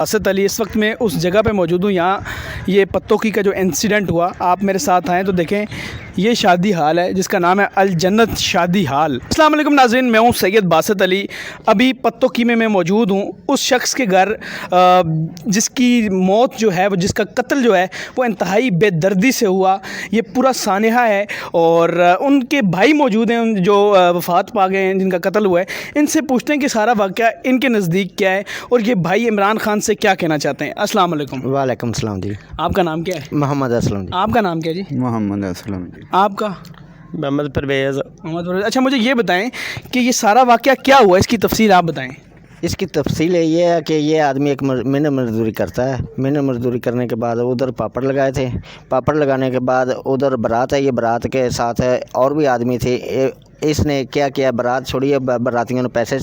اسد علی اس وقت میں اس جگہ پہ موجود ہوں، یہاں یہ پتوکی کا جو انسیڈنٹ ہوا، آپ میرے ساتھ آئیں تو دیکھیں یہ شادی ہال ہے جس کا نام ہے الجنت شادی ہال۔ السلام علیکم ناظرین، میں ہوں سید باسط علی۔ ابھی پتوکی میں موجود ہوں اس شخص کے گھر جس کی موت جو ہے، جس کا قتل جو ہے وہ انتہائی بے دردی سے ہوا۔ یہ پورا سانحہ ہے اور ان کے بھائی موجود ہیں جو وفات پا گئے ہیں، جن کا قتل ہوا ہے۔ ان سے پوچھتے ہیں کہ سارا واقعہ ان کے نزدیک کیا ہے اور یہ بھائی عمران خان سے کیا کہنا چاہتے ہیں۔ السلام علیکم۔ وعلیکم السلام جی۔ آپ کا نام کیا ہے؟ محمد اسلم جی۔ آپ کا نام کیا جی؟ محمد اسلم جی۔ آپ کا؟ محمد پرویز۔ محمد پرویز۔ اچھا مجھے یہ بتائیں کہ یہ سارا واقعہ کیا ہوا، اس کی تفصیل آپ بتائیں۔ اس کی تفصیل یہ ہے کہ یہ آدمی ایک محنت مزدوری کرتا ہے۔ محنت مزدوری کرنے کے بعد ادھر پاپڑ لگائے تھے۔ پاپڑ لگانے کے بعد ادھر بارات ہے، یہ بارات کے ساتھ ہے اور بھی آدمی تھے۔ اس نے کیا کیا، بارات چھوڑی ہے، باراتیوں نے پیسے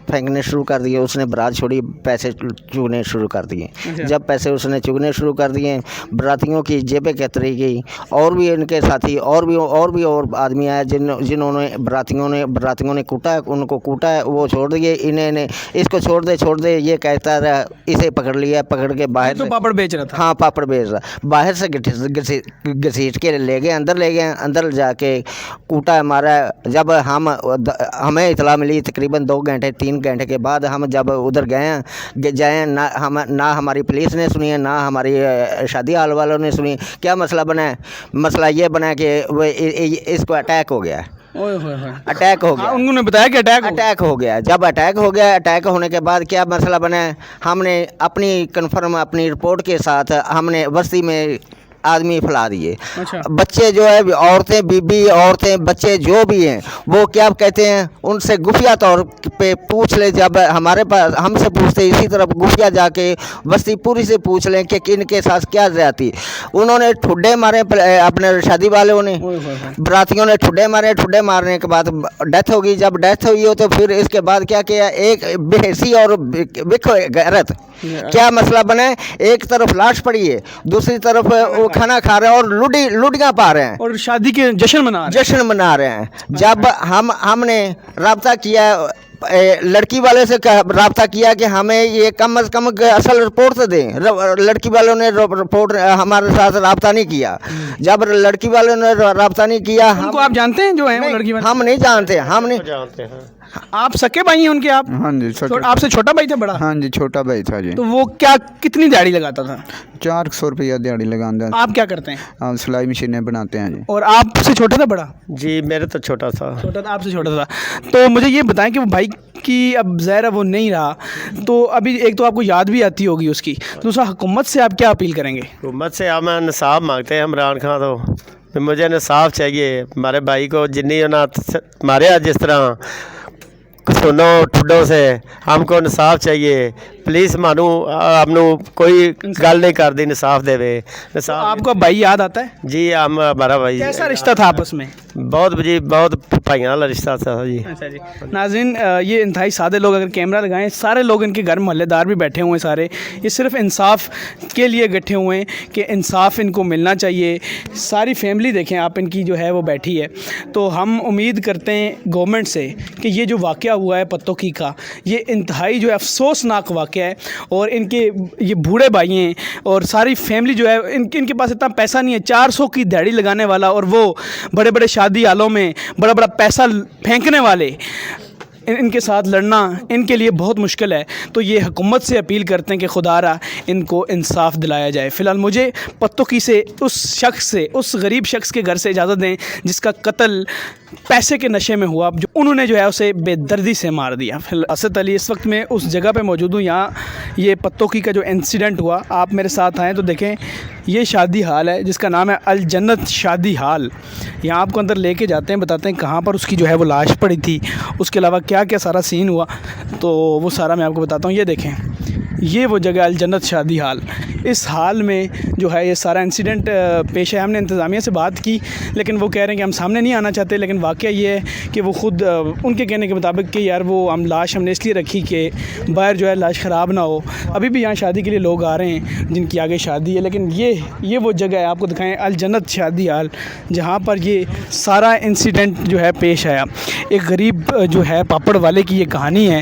پھینکنے شروع کر دیے۔ اس نے بارات چھوڑی، پیسے چگنے شروع کر دیے۔ جب پیسے اس نے چگنے شروع کر دیے، باراتیوں کی جیبیں کتری گئی۔ اور بھی ان کے ساتھی اور آدمی آئے جنہوں نے براتیوں نے کوٹا ہے، ان کو کوٹا ہے، وہ چھوڑ دیے۔ انہیں نے اس کو چھوڑ دے یہ کہتا رہا، اسے پکڑ لیا، پکڑ کے باہر تو پاپڑ بیچ رہا تھا؟ ہاں پاپڑ بیچ رہا، باہر سے گھسیٹ کے لے گئے، اندر جا کے کوٹا مارا۔ جب ہمیں اطلاع ملی تقریباً 2-3 گھنٹے کے بعد، ہم جب ادھر جائیں نہ ہماری پولیس نے سنی ہے، نہ ہماری شادی ہال والوں نے سنی۔ کیا مسئلہ بنا ہے؟ مسئلہ یہ بنا ہے کہ اس کو اٹیک ہو گیا ہے۔ اٹیک ہو گیا، انہوں نے بتایا کہ اٹیک ہو گیا۔ جب اٹیک ہو گیا، اٹیک ہونے کے بعد کیا مسئلہ بنا ہے؟ ہم نے اپنی رپورٹ کے ساتھ ہم نے بستی میں آدمی پھیلا دیے۔ بچے جو ہے، عورتیں، عورتیں، بچے جو بھی ہیں، وہ کیا کہتے ہیں، ان سے خفیہ طور پہ پوچھ لیں۔ جب ہمارے پاس ہم سے پوچھتے، اسی طرف خفیہ جا کے بستی پوری سے پوچھ لیں کہ ان کے ساتھ کیا زیادتی۔ انہوں نے ٹھڈے مارے، اپنے شادی والوں نے، براتیوں نے ٹھڈے مارے۔ ٹھڈے مارنے کے بعد ڈیتھ ہوگی۔ جب ڈیتھ ہوئی ہو تو پھر اس کے بعد کیا کیا، ایک بے حسی اور غیرت کیا مسئلہ بنا ہے؟ ایک طرف لاش پڑی ہے، دوسری طرف وہ کھانا کھا رہے ہیں اور لوڈیاں پا رہے ہیں اور شادی کے جشن منا رہے ہیں۔ جب ہم نے رابطہ کیا، لڑکی والے سے رابطہ کیا کہ ہمیں یہ کم از کم اصل رپورٹ تو دیں۔ لڑکی والوں نے رپورٹ ہمارے ساتھ رابطہ نہیں کیا۔ جب لڑکی والوں نے رابطہ نہیں کیا، ان کو آپ جانتے ہیں جو ہیں وہ لڑکی والے؟ ہم نہیں جانتے۔ آپ سکے بھائی ہیں ان کے؟ آپ؟ ہاں جی۔ آپ سے چھوٹا بھائی تھا بڑا؟ ہاں جی، چھوٹا بھائی تھا جی۔ تو وہ کتنی دیہڑی لگاتا تھا؟ 400 روپیہ دیہڑی لگاتا ہے۔ آپ کیا کرتے ہیں؟ ہم سلائی مشینیں بناتے ہیں جی۔ اور آپ سے چھوٹا تھا بڑا؟ جی میرے تو چھوٹا تھا۔ آپ سے چھوٹا تھا۔ تو مجھے یہ بتائیں کہ وہ بھائی کی اب ظاہر ہے وہ نہیں رہا، تو ابھی ایک تو آپ کو یاد بھی آتی ہوگی اس کی، دوسرا حکومت سے آپ کیا اپیل کریں گے؟ حکومت سے ہم انصاف مانگتے ہیں۔ عمران خان تو مجھے انصاف چاہیے، ہمارے بھائی کو جنی مارے جس طرح سنو ٹھڈوں سے، ہم کو انصاف چاہیے۔ پولیس مانو ہم کوئی گل نہیں کر دی، انصاف دے وے۔ آپ کو بھائی یاد آتا ہے؟ جی ہمارا بھائی کیسا رشتہ تھا آپس میں؟ بہت بھائیوں والا رشتہ تھا جی۔ اچھا جی۔ ناظرین، یہ انتہائی سادے لوگ، اگر کیمرہ لگائیں، سارے لوگ ان کے گھر محلے دار بھی بیٹھے ہوئے ہیں سارے، یہ صرف انصاف کے لیے بیٹھے ہوئے ہیں کہ انصاف ان کو ملنا چاہیے۔ ساری فیملی دیکھیں آپ، ان کی جو ہے وہ بیٹھی ہے۔ تو ہم امید کرتے ہیں گورنمنٹ سے کہ یہ جو واقعہ ہوا ہے پتوکی کا، یہ انتہائی جو ہے افسوسناک واقعہ ہے، اور ان کے یہ بوڑھے بھائی ہیں اور ساری فیملی جو ہے، ان کے پاس اتنا پیسہ نہیں ہے 400 کی دیہڑی لگانے والا، اور وہ بڑے بڑے شادی ہالوں میں بڑا پیسہ پھینکنے والے، ان کے ساتھ لڑنا ان کے لیے بہت مشکل ہے۔ تو یہ حکومت سے اپیل کرتے ہیں کہ خدا را ان کو انصاف دلایا جائے۔ فی الحال مجھے پتوکی سے اس غریب شخص کے گھر سے اجازت دیں جس کا قتل پیسے کے نشے میں ہوا، جو انہوں نے جو ہے اسے بے دردی سے مار دیا۔ فی الحال اسد علی اس وقت میں اس جگہ پہ موجود ہوں، یہاں یہ پتوکی کا جو انسیڈنٹ ہوا، آپ میرے ساتھ آئیں تو دیکھیں یہ شادی ہال ہے جس کا نام ہے الجنت شادی ہال۔ یہاں آپ کو اندر لے کے جاتے ہیں، بتاتے ہیں کہاں پر اس کی جو ہے وہ لاش پڑی تھی، اس کے علاوہ کیا کیا سارا سین ہوا، تو وہ سارا میں آپ کو بتاتا ہوں۔ یہ دیکھیں، یہ وہ جگہ الجنت شادی ہال۔ اس حال میں جو ہے یہ سارا انسیڈنٹ پیش ہے۔ ہم نے انتظامیہ سے بات کی، لیکن وہ کہہ رہے ہیں کہ ہم سامنے نہیں آنا چاہتے، لیکن واقعہ یہ ہے کہ وہ خود ان کے کہنے کے مطابق کہ یار وہ لاش ہم نے اس لیے رکھی کہ باہر جو ہے لاش خراب نہ ہو۔ ابھی بھی یہاں شادی کے لیے لوگ آ رہے ہیں جن کی آگے شادی ہے، لیکن یہ وہ جگہ ہے، آپ کو دکھائیں، الجنت شادی ہال، جہاں پر یہ سارا انسیڈنٹ جو ہے پیش آیا۔ ایک غریب جو ہے پاپڑ والے کی یہ کہانی ہے،